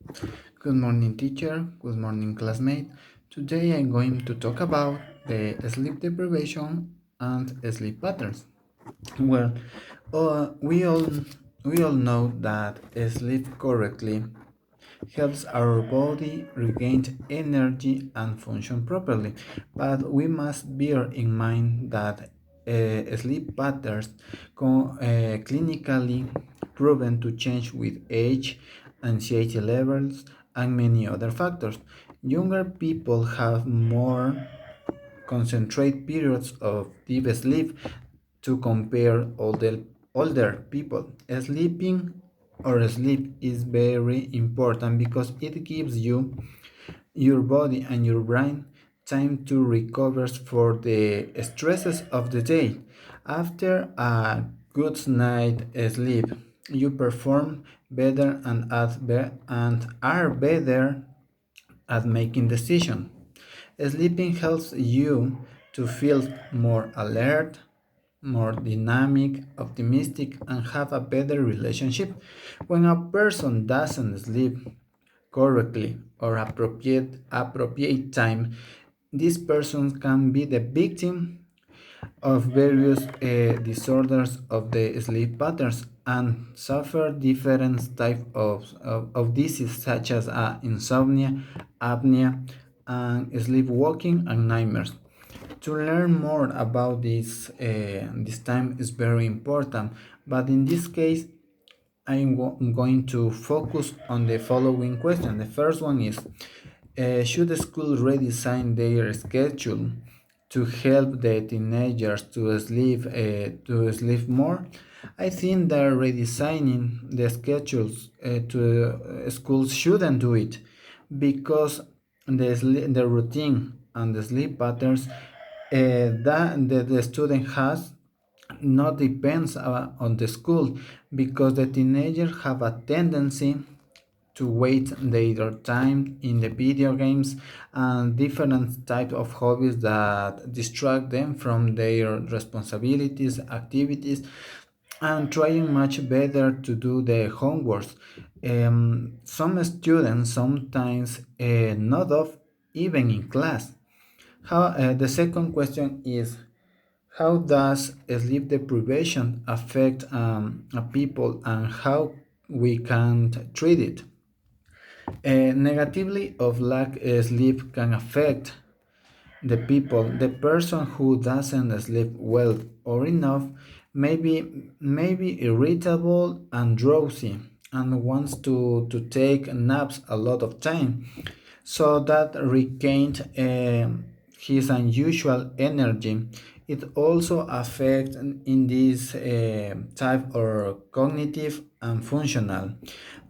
Good morning, teacher. Good morning, classmate. Today I'm going to talk about the sleep deprivation and sleep patterns. Well, uh, we all we all know that sleep correctly helps our body regain energy and function properly, but we must bear in mind that sleep patterns clinically proven to change with age, anxiety levels, and many other factors. Younger people have more concentrate periods of deep sleep to compare older people. Sleeping or sleep is very important because it gives you, your body and your brain, time to recover for the stresses of the day. After a good night sleep, you perform better and are better at making decisions. Sleeping helps you to feel more alert, more dynamic, optimistic, and have a better relationship. When a person doesn't sleep correctly or appropriate time, this person can be the victim of various disorders of the sleep patterns and suffer different types of disease such as insomnia, apnea, and sleepwalking and nightmares. To learn more about this time is very important, but in this case, I'm going to focus on the following question. The first one is, should the school redesign their schedule to help the teenagers to sleep more? I think that redesigning the schedules to schools shouldn't do it because the routine and the sleep patterns that the student has not depends on the school because the teenagers have a tendency to waste their time in the video games and different types of hobbies that distract them from their responsibilities, activities, and trying much better to do the homework. Some students sometimes not off even in class. The second question is, how does sleep deprivation affect a people and how we can treat it? Negatively of lack sleep can affect the people. The person who doesn't sleep well or enough may be irritable and drowsy and wants to take naps a lot of time, so that regained his unusual energy. It also affects in this type or cognitive and functional.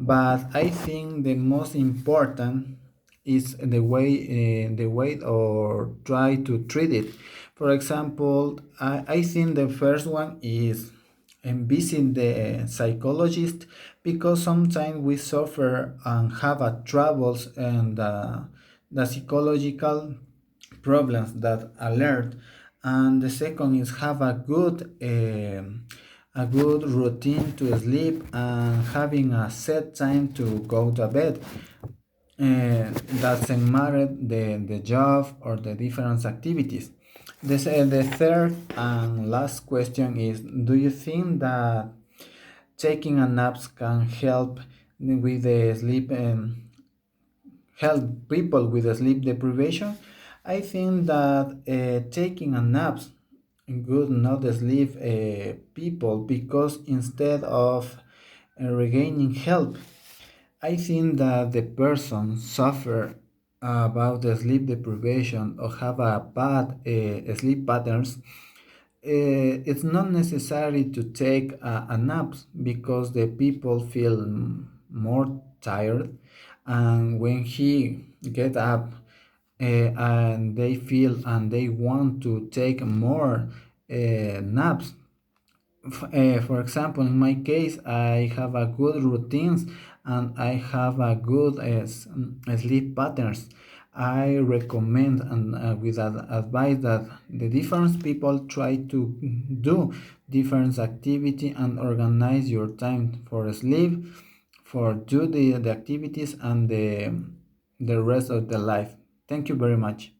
But I think the most important is the way or try to treat it. For example, I think the first one is visit the psychologist because sometimes we suffer and have troubles and the psychological problems that alert. And the second is have a good routine to sleep and having a set time to go to bed. Doesn't matter the job or the different activities. The third and last question is, do you think that taking a naps can help with the sleep help people with the sleep deprivation? I think that taking a naps good not sleep people because instead of regaining health, I think that the person suffer about the sleep deprivation or have a bad sleep patterns. It's not necessary to take a nap because the people feel more tired, and when he get up and they feel and they want to take more naps. For example, in my case, I have a good routines and I have a good sleep patterns. I recommend and with advice that the different people try to do different activity and organize your time for sleep, for do the activities and the rest of the life. Thank you very much.